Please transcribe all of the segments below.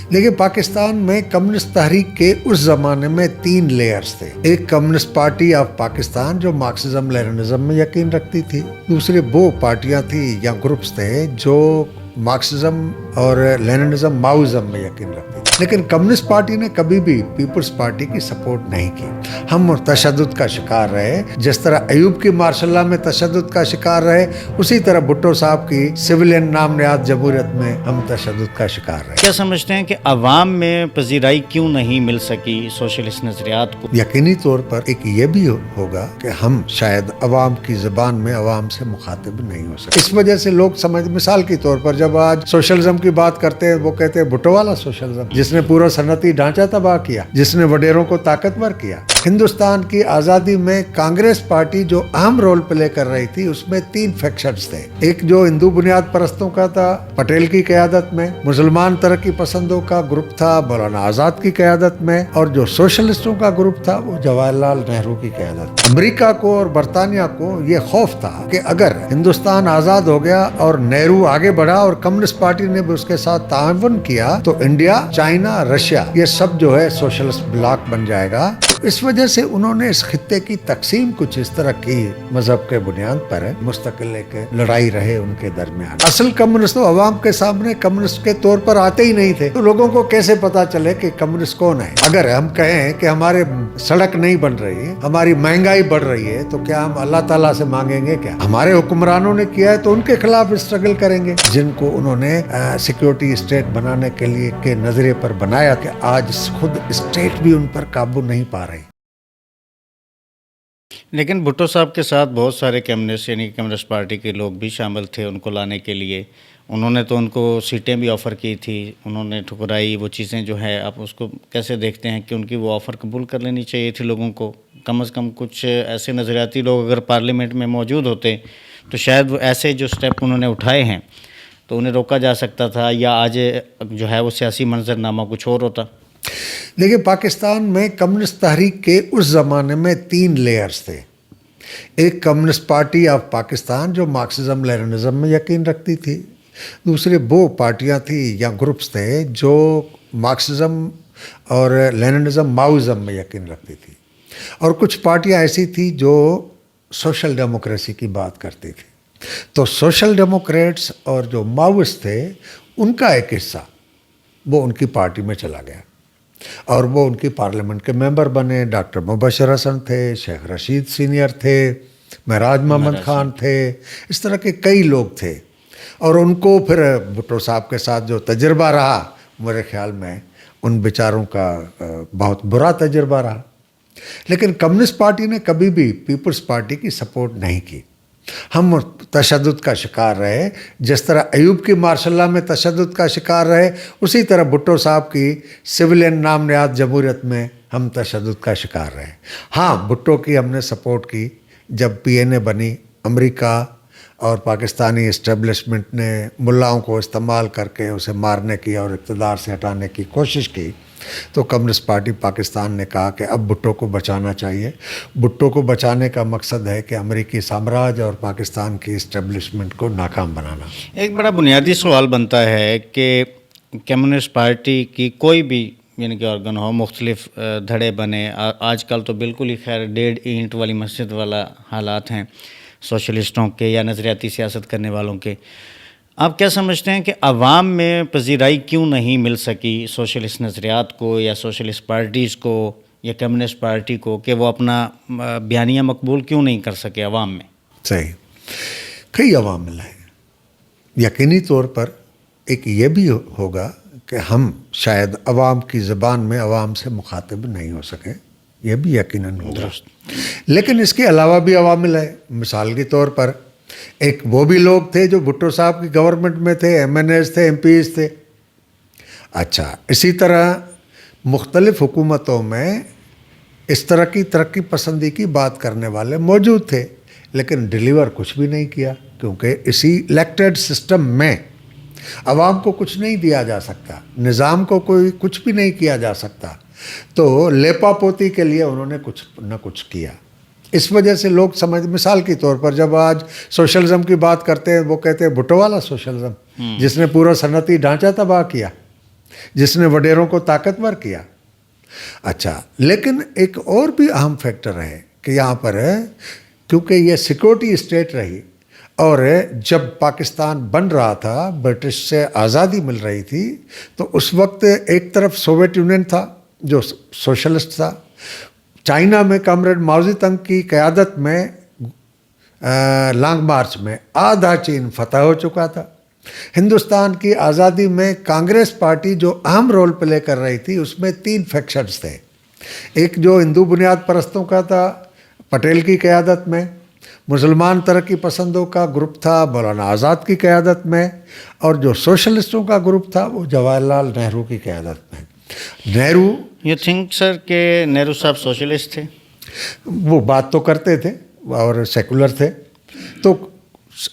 देखिए, पाकिस्तान में कम्युनिस्ट तहरीक के उस ज़माने में 3 लेयर्स थे। एक कम्युनिस्ट पार्टी ऑफ पाकिस्तान जो मार्क्सिज्म लेनिनिज्म में यकीन रखती थी। दूसरे वो पार्टियां थी या ग्रुप्स थे जो मार्क्सिज्म और लेनिनिज्म माओइज्म में यकीन रखती थी। लेकिन कम्युनिस्ट पार्टी ने कभी भी पीपल्स पार्टी की सपोर्ट नहीं की। हम तशद्दुद का शिकार रहे, जिस तरह अयूब की मार्शल लॉ में तशद्दुद का शिकार रहे, उसी तरह भुट्टो साहब की सिविलियन नाम नहाद जमहूरियत में हम तशद्दुद का शिकार रहे। क्या समझते हैं कि अवाम में पजीराई क्यों नहीं मिल सकी सोशलिस्ट नजरियात को? यकीनी तौर पर एक ये भी होगा कि हम शायद अवाम की ज़बान में अवाम से मुखातिब नहीं हो सके। इस वजह से लोग समझ, मिसाल के तौर पर जब आज सोशलिज्म की बात करते हैं, वो कहते हैं भुट्टो वाला सोशलिज्म, जिसने पूरा सनती ढांचा तबाह किया, जिसने वडेरों को ताकतवर किया। हिंदुस्तान की आज़ादी में कांग्रेस पार्टी जो अहम रोल प्ले कर रही थी, उसमें 3 फैक्शंस थे। एक जो हिंदू बुनियाद परस्तों का था, पटेल की क़यादत में, मुसलमान तरक्की पसंदों का ग्रुप था मौलाना आज़ाद की क़यादत में, और जो सोशलिस्टों का ग्रुप था वो जवाहरलाल नेहरू की क़यादत। अमेरिका को और बरतानिया को ये खौफ था कि अगर हिंदुस्तान आज़ाद हो गया और नेहरू आगे बढ़ा और कम्युनिस्ट पार्टी ने भी उसके साथ ताउन किया, तो इंडिया, चाइना, रशिया, ये सब जो है सोशलिस्ट ब्लॉक बन जाएगा। इस वजह से उन्होंने इस खित्ते की तकसीम कुछ इस तरह की मजहब के बुनियाद पर है, मुस्तकिल एक लड़ाई रहे उनके दरमियान। असल कम्युनिस्ट तो अवाम के सामने कम्युनिस्ट के तौर पर आते ही नहीं थे, तो लोगों को कैसे पता चले कि कम्युनिस्ट कौन है। अगर हम कहें कि हमारे सड़क नहीं बन रही, हमारी महंगाई बढ़ रही है, तो क्या हम अल्लाह ताला से मांगेंगे? क्या हमारे हुक्मरानों ने किया है तो उनके खिलाफ स्ट्रगल करेंगे, जिनको उन्होंने सिक्योरिटी स्टेट बनाने के लिए के नजरिए पर बनाया कि आज खुद स्टेट भी उन पर काबू नहीं पा रही। लेकिन भुट्टो साहब के साथ बहुत सारे कम्युनिस्ट यानी कम्युनिस्ट पार्टी के लोग भी शामिल थे उनको लाने के लिए। उन्होंने तो उनको सीटें भी ऑफ़र की थी, उन्होंने ठुकराई। वो चीज़ें जो है आप उसको कैसे देखते हैं कि उनकी वो ऑफ़र कबूल कर लेनी चाहिए थी लोगों को? कम से कम कुछ ऐसे नज़रियाती लोग अगर पार्लियामेंट में मौजूद होते तो शायद वो ऐसे जो स्टेप उन्होंने उठाए हैं तो उन्हें रोका जा सकता था, या आज जो है वो सियासी मंजरनामा कुछ और होता। देखिए, पाकिस्तान में कम्युनिस्ट तहरीक के उस ज़माने में 3 लेयर्स थे। एक कम्युनिस्ट पार्टी ऑफ पाकिस्तान जो मार्क्सिज्म लेनिनिज्म में यकीन रखती थी। दूसरे वो पार्टियां थी या ग्रुप्स थे जो मार्क्सिज्म और लेनिनिज्म माओइज्म में यकीन रखती थी। और कुछ पार्टियां ऐसी थी जो सोशल डेमोक्रेसी की बात करती थी। तो सोशल डेमोक्रेट्स और जो माओइस्ट थे, उनका एक हिस्सा वो उनकी पार्टी में चला गया और वो उनकी पार्लियामेंट के मेंबर बने। डॉक्टर मुबशर हसन थे, शेख रशीद सीनियर थे, महराज मोहम्मद खान थे, इस तरह के कई लोग थे। और उनको फिर भुट्टो साहब के साथ जो तजुर्बा रहा, मेरे ख्याल में उन बेचारों का बहुत बुरा तजुर्बा रहा। लेकिन कम्युनिस्ट पार्टी ने कभी भी पीपल्स पार्टी की सपोर्ट नहीं की। हम तशद्दुद का शिकार रहे, जिस तरह अयूब की मार्शल लॉ में तशद्दुद का शिकार रहे, उसी तरह भुट्टो साहब की सिविलियन नाम नहाद जमहूरियत में हम तशद्दुद का शिकार रहे। हाँ, भुट्टो की हमने सपोर्ट की जब PNA बनी। अमेरिका और पाकिस्तानी इस्टेब्लिशमेंट ने मुल्लाओं को इस्तेमाल करके उसे मारने की और इक़्तिदार से हटाने की कोशिश की, तो कम्युनिस्ट पार्टी पाकिस्तान ने कहा कि अब भुट्टो को बचाना चाहिए। भुट्टो को बचाने का मकसद है कि अमेरिकी साम्राज्य और पाकिस्तान की इस्टेब्लिशमेंट को नाकाम बनाना। एक बड़ा बुनियादी सवाल बनता है कि कम्युनिस्ट पार्टी की कोई भी यानी कि ऑर्गन हो, मुख्तलिफ धड़े बने। आजकल तो बिल्कुल ही खैर 1.5 ईंट वाली मस्जिद वाला हालात हैं सोशलिस्टों के या नज़रियाती सियासत करने वालों के। आप क्या समझते हैं कि अवाम में पजीराई क्यों नहीं मिल सकी सोशलिस्ट नज़रियात को या सोशलिस्ट पार्टीज़ को या कम्युनिस्ट पार्टी को, कि वो अपना बयानिया मकबूल क्यों नहीं कर सके अवाम में? सही, कई अवामिल हैं। यकीनी तौर पर एक ये भी होगा कि हम शायद अवाम की ज़बान में अवाम से मुखातिब नहीं हो सके, ये भी यकीनन होगा। लेकिन इसके अलावा भी अवामिल है। मिसाल के तौर पर एक वो भी लोग थे जो भुट्टो साहब की गवर्नमेंट में थे, MNAs थे, MPs थे। अच्छा, इसी तरह मुख्तलिफ हुकूमतों में इस तरह की तरक्की पसंदी की बात करने वाले मौजूद थे, लेकिन डिलीवर कुछ भी नहीं किया, क्योंकि इसी इलेक्टेड सिस्टम में अवाम को कुछ नहीं दिया जा सकता, निज़ाम को कोई कुछ भी नहीं किया जा सकता। तो लेपा पोती के लिए उन्होंने कुछ न कुछ किया। इस वजह से लोग समझ, मिसाल के तौर पर जब आज सोशलिज्म की बात करते हैं, वो कहते हैं भुट्टो वाला सोशलिज्म, जिसने पूरा सनती ढांचा तबाह किया। جس نے وڈیروں کو طاقتور کیا. اچھا, لیکن ایک اور بھی اہم فیکٹر ہے کہ یہاں پر کیونکہ یہ سیکورٹی اسٹیٹ رہی, اور جب پاکستان بن رہا تھا, برٹش سے آزادی مل رہی تھی, تو اس وقت ایک طرف سوویت یونین تھا جو سوشلسٹ تھا. چائنا میں کامریڈ ماؤ زے تنگ کی قیادت میں لانگ مارچ میں آدھا چین فتح ہو چکا تھا. ہندوستان کی آزادی میں کانگریس پارٹی جو اہم رول پلے کر رہی تھی, اس میں 3 فیکشنز تھے. ایک جو ہندو بنیاد پرستوں کا تھا پٹیل کی قیادت میں, مسلمان ترقی پسندوں کا گروپ تھا مولانا آزاد کی قیادت میں, اور جو سوشلسٹوں کا گروپ تھا وہ جواہر لال نہرو کی قیادت میں. نہرو, یو تھنک سر کہ نہرو صاحب سوشلسٹ تھے؟ وہ بات تو کرتے تھے اور سیکولر تھے. تو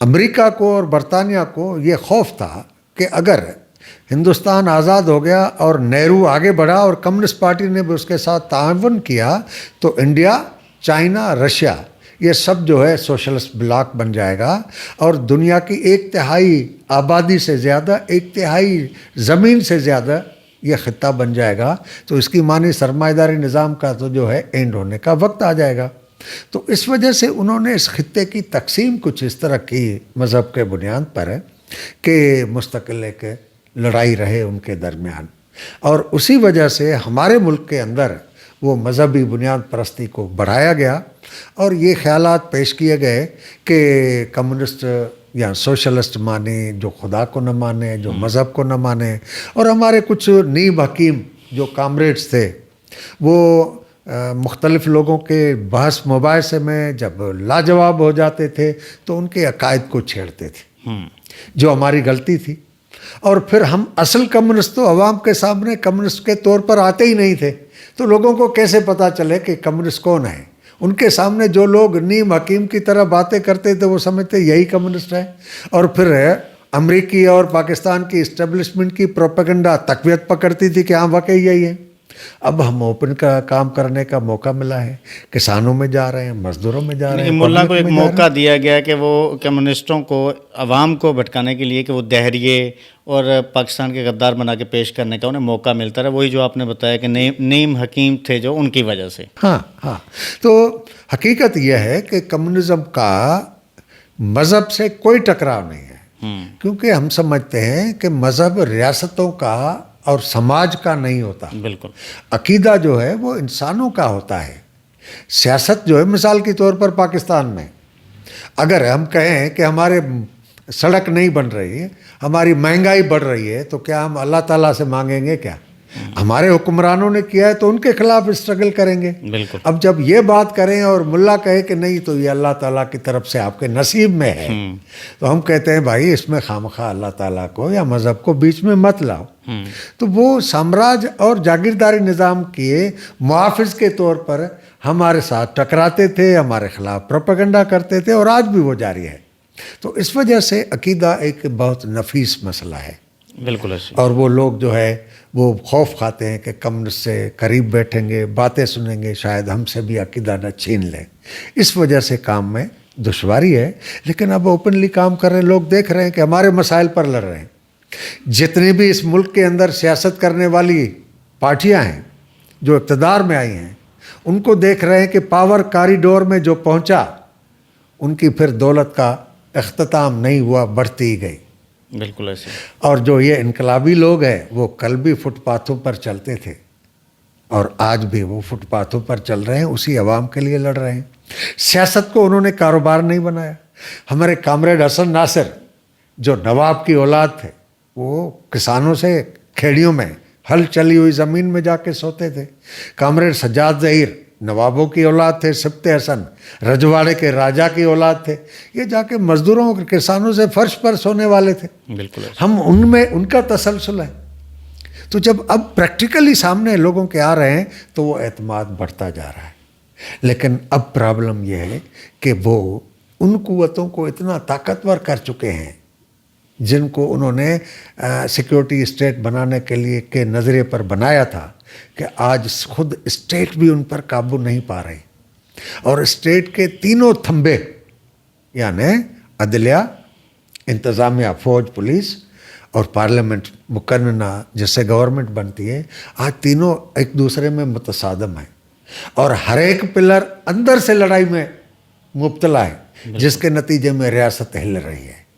امریکہ کو اور برطانیہ کو یہ خوف تھا کہ اگر ہندوستان آزاد ہو گیا اور نہرو آگے بڑھا اور کمیونسٹ پارٹی نے بھی اس کے ساتھ تعاون کیا, تو انڈیا, چائنا, رشیا, یہ سب جو ہے سوشلسٹ بلاک بن جائے گا, اور دنیا کی 1/3 آبادی سے زیادہ, 1/3 زمین سے زیادہ یہ خطہ بن جائے گا. تو اس کی معنی سرمایہ داری نظام کا تو جو ہے اینڈ ہونے کا وقت آ جائے گا. تو اس وجہ سے انہوں نے اس خطے کی تقسیم کچھ اس طرح کی مذہب کے بنیاد پر کہ مستقل ایک لڑائی رہے ان کے درمیان, اور اسی وجہ سے ہمارے ملک کے اندر وہ مذہبی بنیاد پرستی کو بڑھایا گیا, اور یہ خیالات پیش کیے گئے کہ کمیونسٹ یا سوشلسٹ مانے جو خدا کو نہ مانے, جو مذہب کو نہ مانے. اور ہمارے کچھ نیم حکیم جو کامریڈز تھے وہ مختلف لوگوں کے بحث مباحثے میں جب لاجواب ہو جاتے تھے تو ان کے عقائد کو چھیڑتے تھے, جو ہماری غلطی تھی. اور پھر ہم اصل کمیونسٹ تو عوام کے سامنے کمیونسٹ کے طور پر آتے ہی نہیں تھے, تو لوگوں کو کیسے پتہ چلے کہ کمیونسٹ کون ہے. ان کے سامنے جو لوگ نیم حکیم کی طرح باتیں کرتے تھے وہ سمجھتے یہی کمیونسٹ ہے, اور پھر امریکی اور پاکستان کی اسٹیبلشمنٹ کی پروپیگنڈا تقویت پکڑتی تھی کہ ہاں واقعی یہی ہے. اب ہم اوپن کا کام کرنے کا موقع ملا ہے, کسانوں میں جا رہے ہیں, مزدوروں میں جا رہے ہیں. ملا کو ایک موقع دیا گیا کہ وہ کمیونسٹوں کو, عوام کو بھٹکانے کے لیے کہ وہ دہریے اور پاکستان کے غدار بنا کے پیش کرنے کا انہیں موقع ملتا رہا. وہی جو آپ نے بتایا کہ نیم حکیم تھے جو, ان کی وجہ سے. ہاں, تو حقیقت یہ ہے کہ کمیونزم کا مذہب سے کوئی ٹکراؤ نہیں ہے, کیونکہ ہم سمجھتے ہیں کہ مذہب ریاستوں کا اور سماج کا نہیں ہوتا. بالکل. عقیدہ جو ہے وہ انسانوں کا ہوتا ہے. سیاست جو ہے, مثال کے طور پر پاکستان میں اگر ہم کہیں کہ ہمارے سڑک نہیں بن رہی ہے, ہماری مہنگائی بڑھ رہی ہے, تو کیا ہم اللہ تعالیٰ سے مانگیں گے کیا؟ ہمارے حکمرانوں نے کیا ہے تو ان کے خلاف اسٹرگل کریں گے. بالکل. اب جب یہ بات کریں اور ملا کہے کہ نہیں تو یہ اللہ تعالیٰ کی طرف سے آپ کے نصیب میں ہے, تو ہم کہتے ہیں بھائی اس میں خامخواہ اللہ تعالیٰ کو یا مذہب کو بیچ میں مت لاؤ. تو وہ سامراج اور جاگیرداری نظام کے محافظ کے طور پر ہمارے ساتھ ٹکراتے تھے, ہمارے خلاف پروپیگنڈا کرتے تھے, اور آج بھی وہ جاری ہے. تو اس وجہ سے عقیدہ ایک بہت نفیس مسئلہ ہے. بالکل ایسے. اور وہ لوگ جو ہے وہ خوف کھاتے ہیں کہ کمیونسٹ سے قریب بیٹھیں گے, باتیں سنیں گے, شاید ہم سے بھی عقیدہ نہ چھین لیں. اس وجہ سے کام میں دشواری ہے. لیکن اب اوپنلی کام کر رہے ہیں, لوگ دیکھ رہے ہیں کہ ہمارے مسائل پر لڑ رہے ہیں. جتنی بھی اس ملک کے اندر سیاست کرنے والی پارٹیاں ہیں جو اقتدار میں آئی ہیں, ان کو دیکھ رہے ہیں کہ پاور کاریڈور میں جو پہنچا ان کی پھر دولت کا اختتام نہیں ہوا, بڑھتی ہی گئی. بالکل ایسے. اور جو یہ انقلابی لوگ ہیں وہ کل بھی فٹ پاتھوں پر چلتے تھے اور آج بھی وہ فٹ پاتھوں پر چل رہے ہیں, اسی عوام کے لیے لڑ رہے ہیں. سیاست کو انہوں نے کاروبار نہیں بنایا. ہمارے کامریڈ حسن ناصر جو نواب کی اولاد تھے, وہ کسانوں سے کھیڑیوں میں ہل چلی ہوئی زمین میں جا کے سوتے تھے. کامریڈ سجاد ظہیر نوابوں کی اولاد تھے, سبط حسن رجواڑے کے راجا کی اولاد تھے, یہ جا کے مزدوروں اور کسانوں سے فرش پر سونے والے تھے. بالکل. ہم ان میں ان کا تسلسل ہے. تو جب اب پریکٹیکلی سامنے لوگوں کے آ رہے ہیں تو وہ اعتماد بڑھتا جا رہا ہے. لیکن اب پرابلم یہ ہے کہ وہ ان قوتوں کو اتنا طاقتور کر چکے ہیں جن کو انہوں نے سیکیورٹی اسٹیٹ بنانے کے لیے کے نظریے پر بنایا تھا, کہ آج خود اسٹیٹ بھی ان پر قابو نہیں پا رہی. اور اسٹیٹ کے تینوں تھمبے یعنی عدلیہ, انتظامیہ, فوج, پولیس اور پارلیمنٹ مقننہ جس سے گورنمنٹ بنتی ہے، آج تینوں ایک دوسرے میں متصادم ہیں اور ہر ایک پلر اندر سے لڑائی میں مبتلا ہے، جس کے نتیجے میں ریاست ہل رہی ہے.